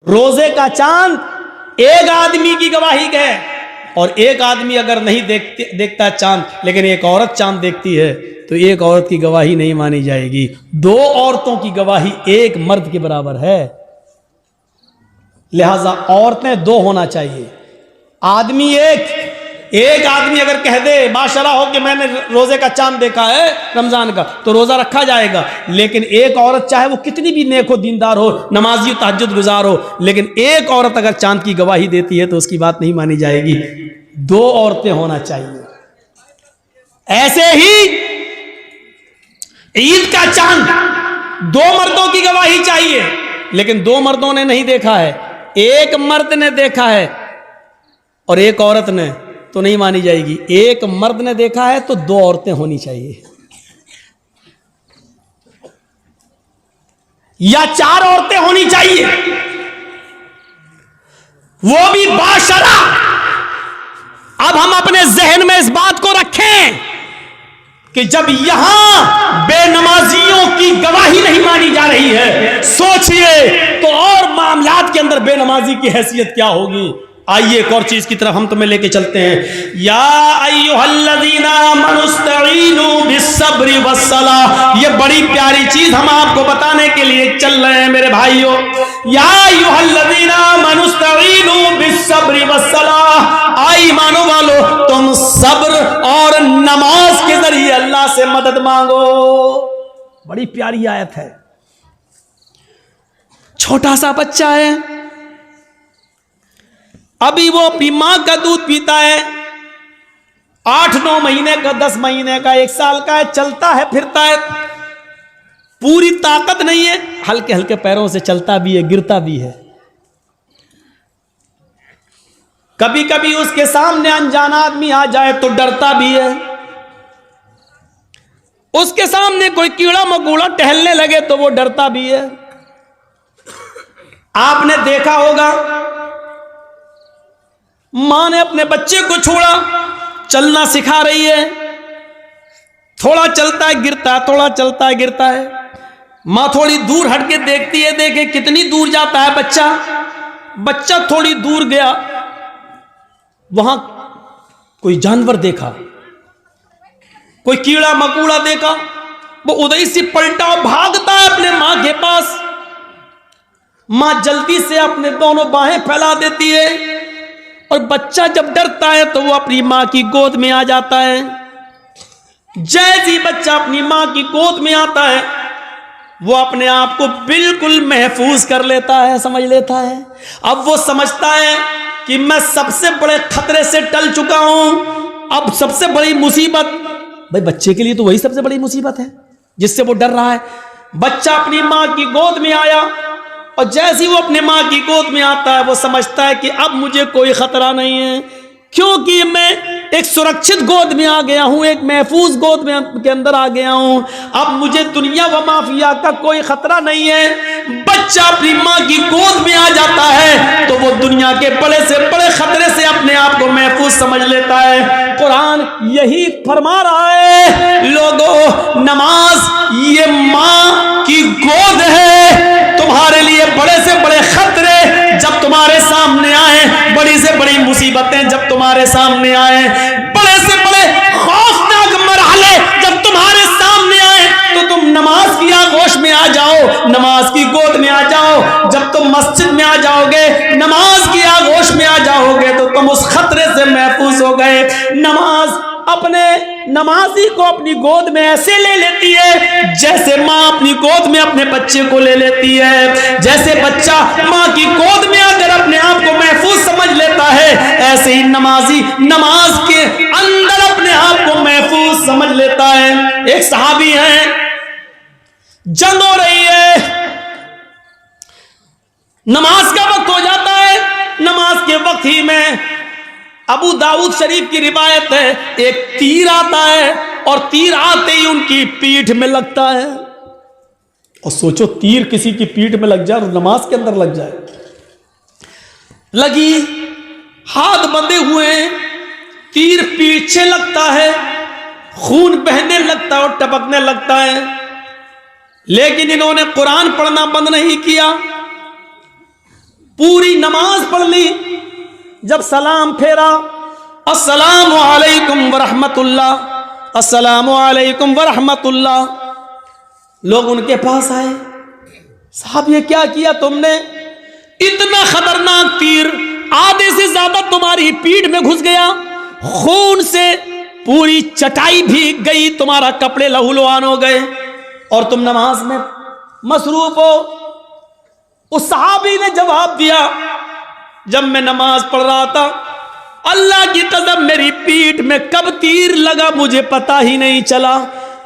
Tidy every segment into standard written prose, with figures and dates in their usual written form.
रोजे का चांद एक आदमी की गवाही है, और एक आदमी अगर नहीं देखता चांद, लेकिन एक औरत चांद देखती है, तो एक औरत की गवाही नहीं मानी जाएगी। दो औरतों की गवाही एक मर्द के बराबर है। लिहाजा औरतें दो होना चाहिए, आदमी एक आदमी अगर कह दे बाशरा हो कि मैंने रोजे का चांद देखा है रमजान का, तो रोजा रखा जाएगा। लेकिन एक औरत चाहे वो कितनी भी नेक हो, दीनदार हो, नमाजी तहज्जुद गुजार हो, लेकिन एक औरत अगर चांद की गवाही देती है तो उसकी बात नहीं मानी जाएगी। दो औरतें होना चाहिए। ऐसे ही ईद का चांद दो मर्दों की गवाही चाहिए, लेकिन दो मर्दों ने नहीं देखा है, एक मर्द ने देखा है और एक औरत ने, तो नहीं मानी जाएगी। एक मर्द ने देखा है तो दो औरतें होनी चाहिए, या चार औरतें होनी चाहिए, वो भी बाशरा। अब हम अपने जहन में इस बात को रखें कि जब यहां बेनमाजियों की गवाही नहीं मानी जा रही है, सोचिए तो और मामलात के अंदर बेनमाजी की हैसियत क्या होगी। आइए एक और चीज की तरफ हम तुम्हें लेके चलते हैं। या अय्युहल्लज़ीना आमनुस्तईनु बिस्सब्रि वस्सलाह, ये बड़ी प्यारी चीज हम आपको बताने के लिए चल रहे हैं मेरे भाइयों। या अय्युहल्लज़ीना आमनुस्तईनु बिस्सब्रि वस्सलाह, आई मानो वालो तुम सब्र और नमाज के जरिए अल्लाह से मदद मांगो। बड़ी प्यारी आयत है। छोटा सा बच्चा है, अभी वो अपनी मां का दूध पीता है, 8-9 महीने का, 10 महीने का, 1 साल का है, चलता है फिरता है, पूरी ताकत नहीं है, हल्के हल्के पैरों से चलता भी है, गिरता भी है। कभी कभी उसके सामने अनजान आदमी आ जाए तो डरता भी है, उसके सामने कोई कीड़ा मकोड़ा टहलने लगे तो वो डरता भी है। आपने देखा होगा, मां ने अपने बच्चे को छोड़ा, चलना सिखा रही है, थोड़ा चलता है गिरता है, थोड़ा चलता है गिरता है। मां थोड़ी दूर हटके देखती है, देखे कितनी दूर जाता है बच्चा। बच्चा थोड़ी दूर गया, वहां कोई जानवर देखा, कोई कीड़ा मकोड़ा देखा, वो उधर से पलटा, भागता है अपने मां के पास। मां जल्दी से अपने दोनों बाहें फैला देती है, और बच्चा जब डरता है तो वो अपनी मां की गोद में आ जाता है। जैसे ही बच्चा अपनी मां की गोद में आता है, वो अपने आप को बिल्कुल महफूज कर लेता है, समझ लेता है। अब वो समझता है कि मैं सबसे बड़े खतरे से टल चुका हूं। अब सबसे बड़ी मुसीबत, भाई बच्चे के लिए तो वही सबसे बड़ी मुसीबत है जिससे वो डर रहा है। बच्चा अपनी मां की गोद में आया, और जैसे ही वो अपने मां की गोद में आता है, वो समझता है कि अब मुझे कोई खतरा नहीं है, क्योंकि मैं एक सुरक्षित गोद में आ गया हूं, एक महफूज गोद में के अंदर आ गया हूं। अब मुझे दुनिया व माफिया का कोई खतरा नहीं है। बच्चा अपनी मां की गोद में आ जाता है तो वो दुनिया के बड़े से बड़े खतरे से अपने आप को महफूज समझ लेता है। कुरान यही फरमा रहा है, लोगों नमाज ये मां की गोद है। तुम्हारे लिए बड़े से बड़े खतरे जब तुम्हारे सामने आए, बड़ी से बड़ी मुसीबतें जब तुम्हारे सामने आए, बड़े से बड़े खौफनाक मरहले जब तुम्हारे सामने आए, तो तुम नमाज की आगोश में आ जाओ, नमाज की गोद में आ जाओ। जब तुम मस्जिद में आ जाओगे, नमाज की आगोश में आ जाओगे, तो तुम उस खतरे से महफूज हो गए। नमाज अपने नमाजी को अपनी गोद में ऐसे ले लेती है जैसे माँ अपनी गोद में अपने बच्चे को ले लेती है। जैसे बच्चा माँ की गोद में आकर अपने आप को महफूज समझ लेता है, ऐसे ही नमाजी नमाज के अंदर अपने आप को महफूज समझ लेता है। एक सहाबी है, जंग हो रही है, नमाज का वक्त हो जाता है। नमाज के वक्त ही में अबू दाऊद शरीफ की रिवायत है, एक तीर आता है और तीर आते ही उनकी पीठ में लगता है। और सोचो तीर किसी की पीठ में लग जाए और नमाज के अंदर लग जाए। लगी, हाथ बंधे हुए, तीर पीछे लगता है, खून बहने लगता है और टपकने लगता है, लेकिन इन्होंने कुरान पढ़ना बंद नहीं किया। पूरी नमाज पढ़ ली। जब सलाम फेरा, अस्सलामु अलैकुम वरहमतुल्लाह, अस्सलामु अलैकुम वरहमतुल्लाह। लोग उनके पास आए, साहब ये क्या किया तुमने? इतना खतरनाक तीर आधे से ज्यादा तुम्हारी पीठ में घुस गया, खून से पूरी चटाई भीग गई, तुम्हारा कपड़े लहूलुहान हो गए और तुम नमाज में मसरूफ हो। उस सहाबी ने जवाब दिया, जब मैं नमाज पढ़ रहा था, अल्लाह की कसम मेरी पीठ में कब तीर लगा मुझे पता ही नहीं चला,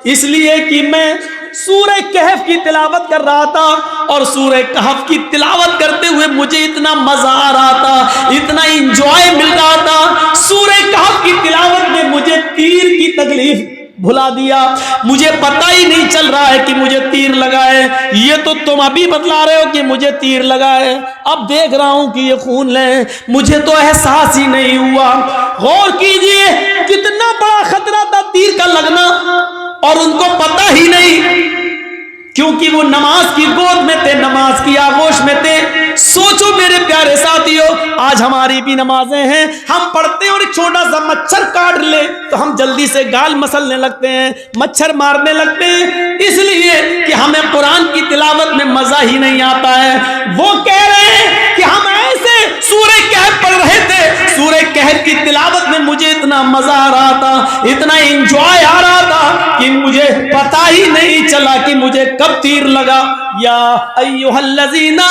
इसलिए कि मैं सूरह कहफ की तिलावत कर रहा था और सूरह कहफ की तिलावत करते हुए मुझे इतना मजा आ रहा था, इतना इंजॉय मिल रहा था। सूरह कहफ की तिलावत में मुझे तीर की तकलीफ भुला दिया, मुझे पता ही नहीं चल रहा है कि मुझे तीर लगा है। ये तो तुम अभी बतला रहे हो कि मुझे तीर लगा है, अब देख रहा हूं कि ये खून है, मुझे तो एहसास ही नहीं हुआ। गौर कीजिए, कितना बड़ा खतरा था तीर का लगना और उनको पता ही नहीं, क्योंकि वो नमाज की गोद में थे, नमाज की आगोश में थे। सोचो मेरे प्यारे साथियों, आज हमारी भी नमाजें हैं, हम पढ़ते हैं और एक छोटा सा मच्छर काट ले तो हम जल्दी से गाल मसलने लगते हैं, मच्छर मारने लगते हैं, इसलिए कि हमें कुरान की तिलावत में मजा ही नहीं आता है। वो कह रहे हैं कि हम ऐसे सूरह कहफ पढ़ रहे थे, सूरह कहफ की तिलावत में मुझे इतना मजा आ रहा था, इतना एंजॉय आ रहा था कि मुझे पता ही नहीं चला कि मुझे कब तीर लगा। या अय्युहल्लज़ीना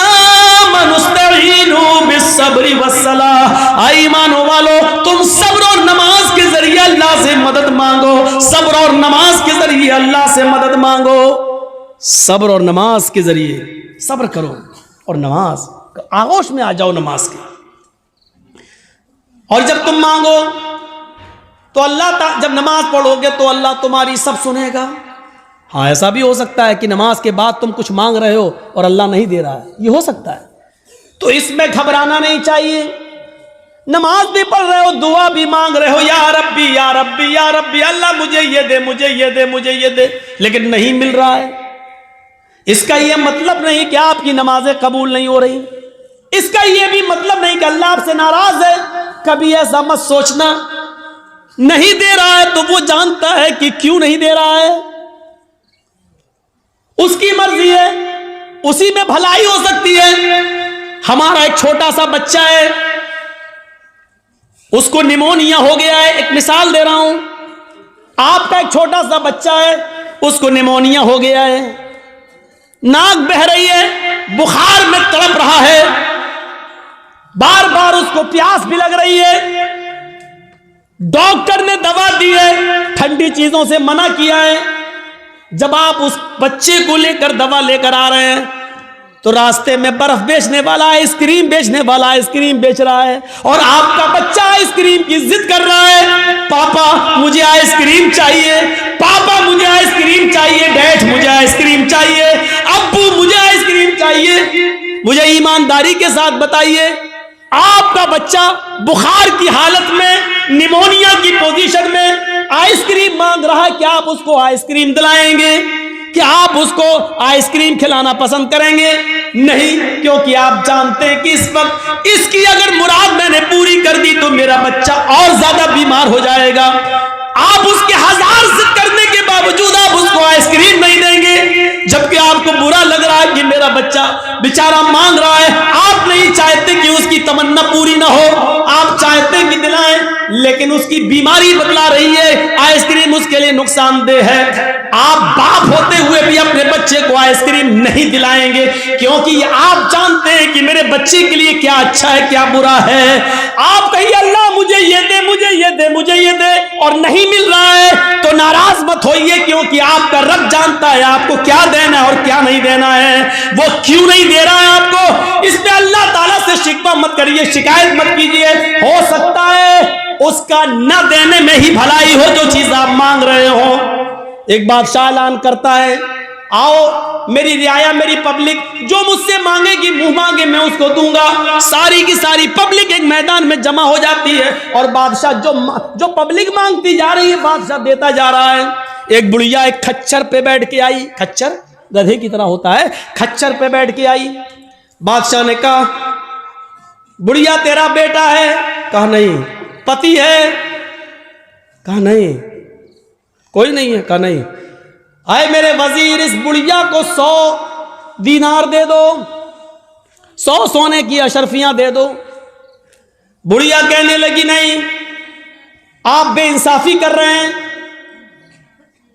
आमनुस्तईनु बिस्सब्रि वस्सलाह, ईमानो वालो तुम सब्र और नमाज के जरिए अल्लाह से मदद मांगो, सब्र और नमाज के जरिए अल्लाह से मदद मांगो। सब्र और नमाज के जरिए सब्र करो और नमाज आगोश में आ जाओ नमाज के। और जब तुम मांगो तो अल्लाह, जब नमाज पढ़ोगे तो अल्लाह तुम्हारी सब सुनेगा। हाँ, ऐसा भी हो सकता है कि नमाज के बाद तुम कुछ मांग रहे हो और अल्लाह नहीं दे रहा है, ये हो सकता है, तो इसमें घबराना नहीं चाहिए। नमाज भी पढ़ रहे हो, दुआ भी मांग रहे हो, या रब्बी या रब्बी या रब्बी, अल्लाह मुझे ये दे, मुझे ये दे, मुझे ये दे, लेकिन नहीं मिल रहा है, इसका यह मतलब नहीं कि आपकी नमाजें कबूल नहीं हो रही, इसका यह भी मतलब नहीं कि अल्लाह आपसे नाराज है। कभी ऐसा मत सोचना। नहीं दे रहा है तो वो जानता है कि क्यों नहीं दे रहा है, उसकी मर्जी है, उसी में भलाई हो सकती है। हमारा एक छोटा सा बच्चा है, उसको निमोनिया हो गया है, एक मिसाल दे रहा हूं, आपका एक छोटा सा बच्चा है, उसको निमोनिया हो गया है, नाक बह रही है, बुखार में तड़प रहा है, बार बार उसको प्यास भी लग रही है, डॉक्टर ने दवा दी है, ठंडी चीजों से मना किया है। जब आप उस बच्चे को लेकर दवा लेकर आ रहे हैं तो रास्ते में बर्फ बेचने वाला आइसक्रीम बेचने वाला आइसक्रीम बेच रहा है और आपका बच्चा आइसक्रीम की जिद कर रहा है, पापा मुझे आइसक्रीम चाहिए, पापा मुझे आइसक्रीम चाहिए, डैड मुझे आइसक्रीम चाहिए, अब्बू मुझे आइसक्रीम चाहिए। मुझे ईमानदारी के साथ बताइए, आपका बच्चा बुखार की हालत में, निमोनिया की पोजीशन में आइसक्रीम मांग रहा है, क्या आप उसको आइसक्रीम दिलाएंगे? क्या आप उसको आइसक्रीम खिलाना पसंद करेंगे? नहीं, क्योंकि आप जानते हैं कि इस वक्त इसकी अगर मुराद मैंने पूरी कर दी तो मेरा बच्चा और ज्यादा बीमार हो जाएगा। आप उसके हजार जिद करने के बावजूद आप उसको आइसक्रीम नहीं देंगे, जबकि आपको बुरा लग रहा है कि मेरा बच्चा बेचारा मांग रहा है। आप नहीं चाहते कि उसकी तमन्ना पूरी ना हो, आप चाहते हैं कि दिलाएं, लेकिन उसकी बीमारी बतला रही है आइसक्रीम उसके लिए नुकसानदेह है। आप बाप होते हुए भी अपने बच्चे को आइसक्रीम नहीं दिलाएंगे, क्योंकि आप जानते हैं कि मेरे बच्चे के लिए क्या अच्छा है क्या बुरा है। आप कहिए अल्लाह मुझे ये दे, मुझे ये दे, मुझे ये दे, और नहीं मिल रहा है तो नाराज मत होइए, क्योंकि आपका रब जानता है आपको क्या देना है और क्या नहीं देना है। वो क्यों नहीं दे रहा है आपको, इस पे अल्लाह ताला से शिकवा मत करिए, शिकायत मत कीजिए। हो सकता है उसका न देने में ही भलाई हो जो चीज आप मांग रहे हो। एक बादशाह ऐलान करता है, आओ मेरी रियाया, मेरी पब्लिक, जो मुझसे मांगेगी मुंह मांगे मैं उसको दूंगा। सारी की सारी पब्लिक एक मैदान में जमा हो जाती है और बादशाह जो पब्लिक मांगती जा रही है बादशाह देता जा रहा है। एक बुढ़िया एक खच्चर पे बैठ के आई, खच्चर गधे की तरह होता है, खच्चर पे बैठ के आई। बादशाह ने कहा बुढ़िया तेरा बेटा है? कहा नहीं। पति है? कहा नहीं। कोई नहीं है? कहा नहीं। आए मेरे वजीर, इस बुढ़िया को 100 दीनार दे दो, 100 सोने की अशरफियां दे दो। बुढ़िया कहने लगी नहीं, आप बेइंसाफी कर रहे हैं,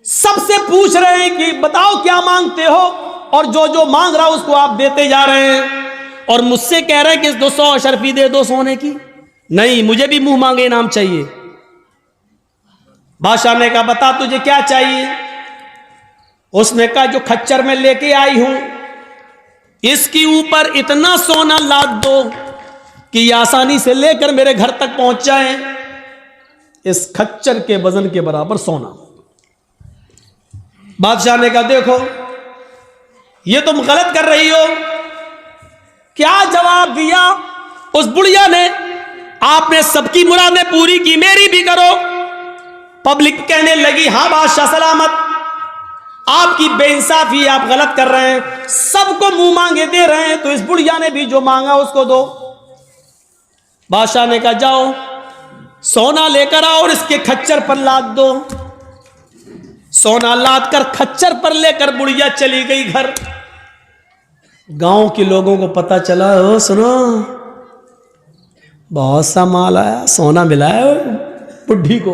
सबसे पूछ रहे हैं कि बताओ क्या मांगते हो, और जो जो मांग रहा उसको आप देते जा रहे हैं, और मुझसे कह रहे हैं कि 200 अशरफी दे दो सोने की। नहीं, मुझे भी मुंह मांगे इनाम चाहिए। बादशाह ने कहा बता तुझे क्या चाहिए? उसने कहा जो खच्चर में लेके आई हूं इसके ऊपर इतना सोना लाद दो कि ये आसानी से लेकर मेरे घर तक पहुंच जाए। इस खच्चर के वजन के बराबर सोना। बादशाह ने कहा देखो ये तुम गलत कर रही हो। क्या जवाब दिया उस बुढ़िया ने? आपने सबकी मुरादें पूरी की, मेरी भी करो। पब्लिक कहने लगी हां बादशाह सलामत, आपकी बेइंसाफी, आप गलत कर रहे हैं, सबको मुंह मांगे दे रहे हैं, तो इस बुढ़िया ने भी जो मांगा उसको दो। बादशाह ने कहा जाओ सोना लेकर आओ और इसके खच्चर पर लाद दो। सोना लाद कर खच्चर पर लेकर बुढ़िया चली गई घर। गांव के लोगों को पता चला, ओ सुनो बहुत सा माल आया, सोना मिला है बुढ़ी को।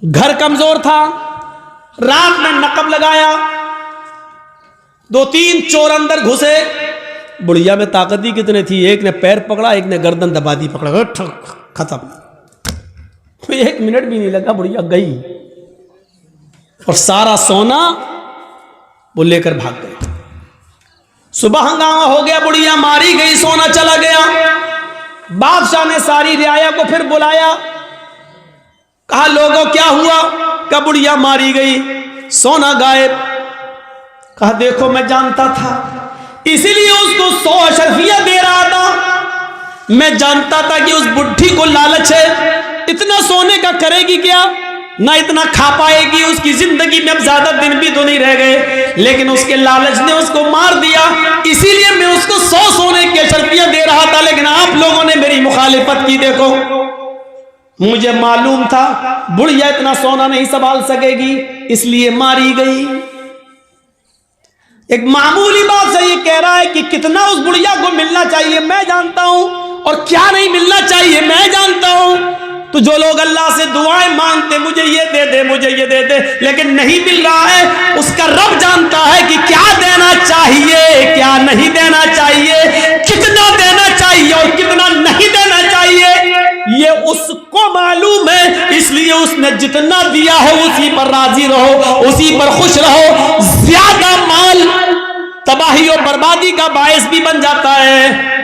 घर कमजोर था, रात में नकब लगाया, 2-3 चोर अंदर घुसे। बुढ़िया में ताकत ही कितने थी, एक ने पैर पकड़ा, एक ने गर्दन दबा दी, पकड़ा खत्म। 1 मिनट भी नहीं लगा, बुढ़िया गई और सारा सोना वो लेकर भाग गए। सुबह हंगामा हो गया, बुढ़िया मारी गई, सोना चला गया। बादशाह ने सारी रियाया को फिर बुलाया, कहा लोगों क्या हुआ? कहा बुढ़िया मारी गई, सोना गायब। कहा देखो मैं जानता था, इसीलिए उसको 100 अशरफियां दे रहा था। मैं जानता था कि उस बुढ़ी को लालच है, इतना सोने का करेगी क्या, ना इतना खा पाएगी, उसकी जिंदगी में अब ज्यादा दिन भी तो नहीं रह गए, लेकिन उसके लालच ने उसको मार दिया। इसीलिए मैं उसको 100 सोने की अशरफियां दे रहा था, लेकिन आप लोगों ने मेरी मुखालिफत की। देखो मुझे मालूम था बुढ़िया इतना सोना नहीं संभाल सकेगी, इसलिए मारी गई। एक मामूली बात से ये कह रहा है कि कितना उस बुढ़िया को मिलना चाहिए मैं जानता हूं, और क्या नहीं मिलना चाहिए मैं जानता हूं। तो जो लोग अल्लाह से दुआएं मांगते मुझे ये दे दे, मुझे ये दे दे, लेकिन नहीं मिल रहा है, उसका रब जानता है कि क्या देना चाहिए, क्या नहीं देना चाहिए, कितना देना चाहिए और कितना नहीं देना चाहिए, ये उसको मालूम है। इसलिए उसने जितना दिया है उसी पर राजी रहो, उसी पर खुश रहो। ज्यादा माल तबाही और बर्बादी का बायस भी बन जाता है।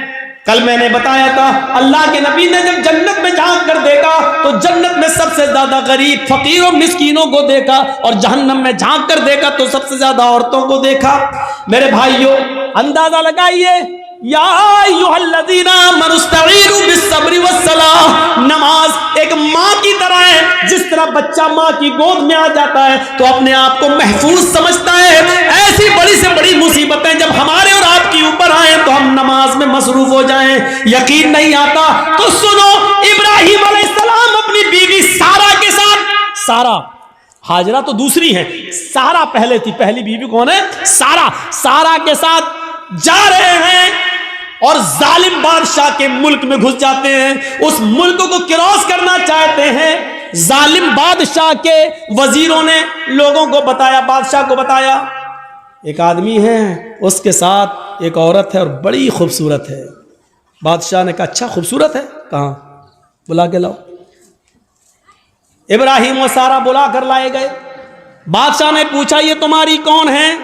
कल मैंने बताया था अल्लाह के नबी ने जब जन्नत में झांक कर देखा तो जन्नत में सबसे ज्यादा गरीब फकीरों मिस्कीनों को देखा, और जहन्नम में झांक कर देखा तो सबसे ज्यादा औरतों को देखा। मेरे भाइयों अंदाजा लगाइए, या अय्युहल्लज़ीना आमनू इस्तईनु बिस्सब्रि वस्सलाह। नमाज एक माँ की तरह है, जिस तरह बच्चा माँ की गोद में आ जाता है तो अपने आप को महफूज समझता है। ऐसी बड़ी से बड़ी मुसीबतें जब हमारे और आपके ऊपर आए तो हम नमाज में मसरूफ हो जाएं। यकीन नहीं आता तो सुनो, इब्राहिम अलैहिस्सलाम अपनी बीवी सारा के साथ, सारा हाजरा तो दूसरी है, सारा पहले थी, पहली बीवी कौन है? सारा। सारा के साथ जा रहे हैं और जालिम बादशाह के मुल्क में घुस जाते हैं, उस मुल्क को क्रॉस करना चाहते हैं। जालिम बादशाह के वजीरों ने लोगों को बताया, बादशाह को बताया एक आदमी है, उसके साथ एक औरत है और बड़ी खूबसूरत है। बादशाह ने कहा अच्छा खूबसूरत है, कहां? बुला के लाओ। इब्राहिम और सारा बुला कर लाए गए। बादशाह ने पूछा ये तुम्हारी कौन है?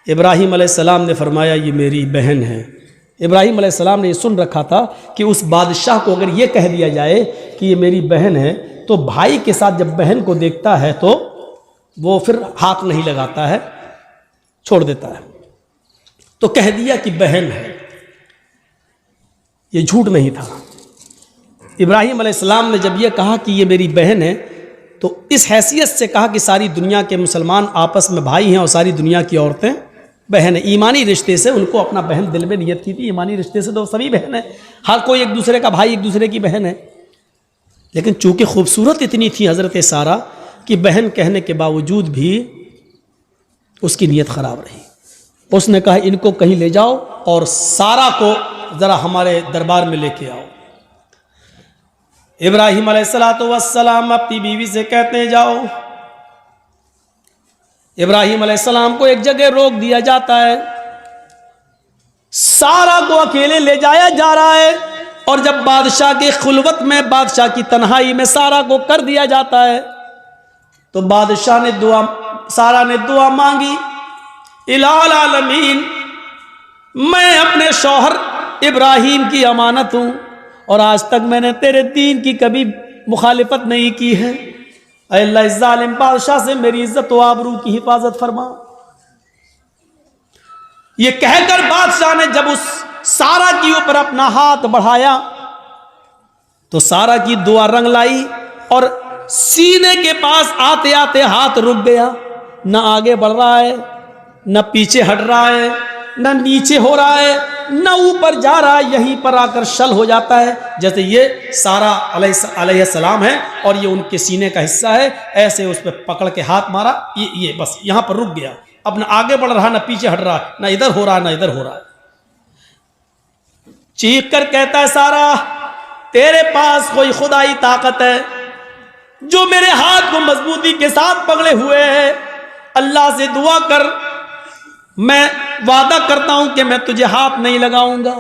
इब्राहिम अलैहिस्सलाम ने फरमाया ये मेरी बहन है। इब्राहिम अलैहिस्सलाम ने ये सुन रखा था कि उस बादशाह को अगर ये कह दिया जाए कि ये मेरी बहन है तो भाई के साथ जब बहन को देखता है तो वो फिर हाथ नहीं लगाता है, छोड़ देता है। तो कह दिया कि बहन है। ये झूठ नहीं था। इब्राहिम अलैहिस्सलाम ने जब ये कहा कि ये मेरी बहन है तो इस हैसियत से कहा कि सारी दुनिया के मुसलमान आपस में भाई हैं और सारी दुनिया की औरतें बहन है, ईमानी रिश्ते से उनको अपना बहन दिल में नियत की थी। ईमानी रिश्ते से तो सभी बहन है, हर कोई एक दूसरे का भाई, एक दूसरे की बहन है। लेकिन चूंकि खूबसूरत इतनी थी हजरत सारा कि बहन कहने के बावजूद भी उसकी नीयत खराब रही। उसने कहा इनको कहीं ले जाओ और सारा को जरा हमारे दरबार में लेके आओ। इब्राहिम अलैहिस्सलाम अपनी बीवी से कहते हैं जाओ। इब्राहिम अलैहिस्सलाम को एक जगह रोक दिया जाता है, सारा को अकेले ले जाया जा रहा है। और जब बादशाह के खुलवत में, बादशाह की तन्हाई में सारा को कर दिया जाता है तो बादशाह ने सारा ने दुआ मांगी, इलाल आलमीन, मैं अपने शौहर इब्राहिम की अमानत हूं और आज तक मैंने तेरे दीन की कभी मुखालिफत नहीं की है। अल्लाह इस जालिम बादशाह से मेरी इज्जत व आबरू की हिफाजत फरमा। ये कहकर बादशाह ने जब उस सारा के ऊपर अपना हाथ बढ़ाया तो सारा की दुआ रंग लाई और सीने के पास आते आते हाथ रुक गया। न आगे बढ़ रहा है, न पीछे हट रहा है, न नीचे हो रहा है, न ऊपर जा रहा है, यहीं पर आकर शल हो जाता है। जैसे ये सारा अलैहिस्सलाम है और ये उनके सीने का हिस्सा है, ऐसे उस पर पकड़ के हाथ मारा, ये बस यहां पर रुक गया। अब न आगे बढ़ रहा, न पीछे हट रहा, न इधर हो रहा, न इधर हो रहा। चीख कर कहता है सारा, तेरे पास कोई खुदाई ताकत है जो मेरे हाथ को मजबूती के साथ पकड़े हुए है, अल्लाह से दुआ कर, मैं वादा करता हूं कि मैं तुझे हाथ नहीं लगाऊंगा।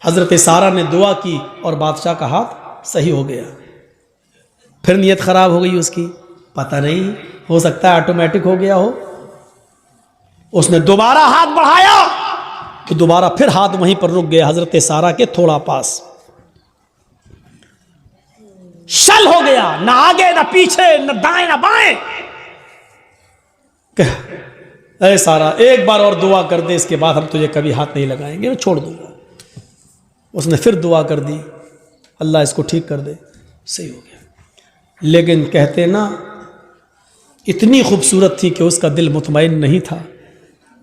हजरत सारा ने दुआ की और बादशाह का हाथ सही हो गया। फिर नीयत खराब हो गई उसकी, पता नहीं, हो सकता है ऑटोमेटिक हो गया हो। उसने दोबारा हाथ बढ़ाया तो दोबारा फिर हाथ वहीं पर रुक गया, हजरत सारा के थोड़ा पास। शल हो गया, ना आगे ना पीछे, न दाएं ना बाएं। अरे सारा, एक बार और दुआ कर दे, इसके बाद हम तुझे कभी हाथ नहीं लगाएंगे, मैं छोड़ दूंगा। उसने फिर दुआ कर दी, अल्लाह इसको ठीक कर दे, सही हो गया। लेकिन कहते ना, इतनी खूबसूरत थी कि उसका दिल मुतमईन नहीं था।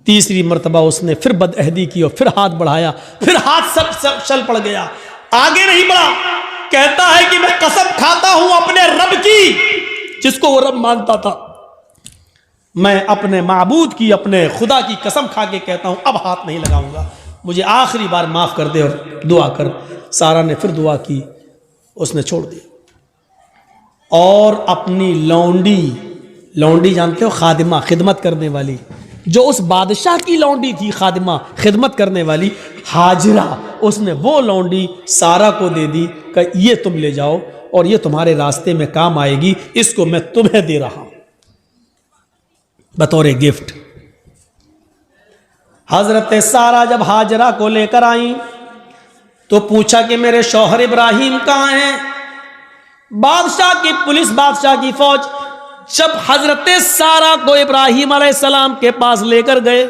तीसरी मर्तबा उसने फिर बदअहदी की और फिर हाथ बढ़ाया, फिर हाथ सब चल पड़ गया, आगे नहीं बढ़ा। कहता है कि मैं कसम खाता हूं अपने रब की, जिसको वो रब मानता था, मैं अपने माबूद की, अपने खुदा की कसम खा के कहता हूं अब हाथ नहीं लगाऊंगा, मुझे आखिरी बार माफ कर दे और दुआ कर। सारा ने फिर दुआ की, उसने छोड़ दिया और अपनी लौंडी जानते हो, खादिमा, खिदमत करने वाली, जो उस बादशाह की लौंडी थी, खादिमा, खिदमत करने वाली, हाजिरा, उसने वो लौंडी सारा को दे दी कि ये तुम ले जाओ और ये तुम्हारे रास्ते में काम आएगी, इसको मैं तुम्हें दे रहा हूं बतौर गिफ्ट। हजरत सारा जब हाजरा को लेकर आई तो पूछा कि मेरे शौहर इब्राहिम कहां हैं। बादशाह की पुलिस, बादशाह की फौज जब हजरत सारा को इब्राहिम अलैहिस्सलाम के पास लेकर गए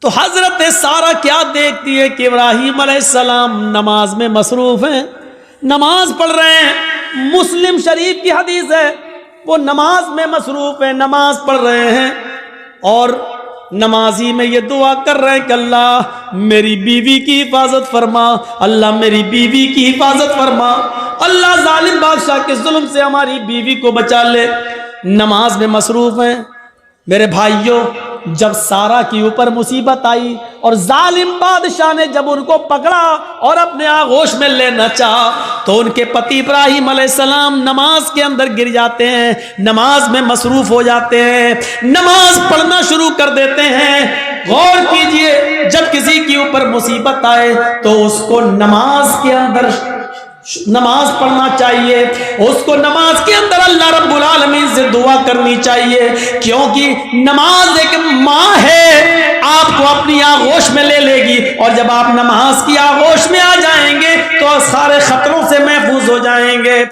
तो हजरत सारा क्या देखती है कि इब्राहिम अलैहिस्सलाम नमाज में मसरूफ हैं, नमाज पढ़ रहे हैं। मुस्लिम शरीफ की हदीस है, वो नमाज में मसरूफ है, नमाज पढ़ रहे हैं और नमाजी में ये दुआ कर रहे हैं कि अल्लाह मेरी बीवी की हिफाजत फरमा, अल्लाह मेरी बीवी की हिफाजत फरमा, अल्लाह जालिम बादशाह के जुल्म से हमारी बीवी को बचा ले। नमाज में मसरूफ हैं। मेरे भाइयों, जब सारा के ऊपर मुसीबत आई और जालिम बादशाह ने जब उनको पकड़ा और अपने आगोश में लेना चाहा तो उनके पति इब्राहिम अलैहिस्सलाम नमाज के अंदर गिर जाते हैं, नमाज में मसरूफ हो जाते हैं, नमाज पढ़ना शुरू कर देते हैं। गौर कीजिए, जब किसी के ऊपर मुसीबत आए तो उसको नमाज के अंदर नमाज पढ़ना चाहिए, उसको नमाज के अंदर अल्लाह रब्बुल आलमीन से दुआ करनी चाहिए, क्योंकि नमाज एक माँ है, आपको अपनी आगोश में ले लेगी और जब आप नमाज की आगोश में आ जाएंगे तो सारे खतरों से महफूज हो जाएंगे।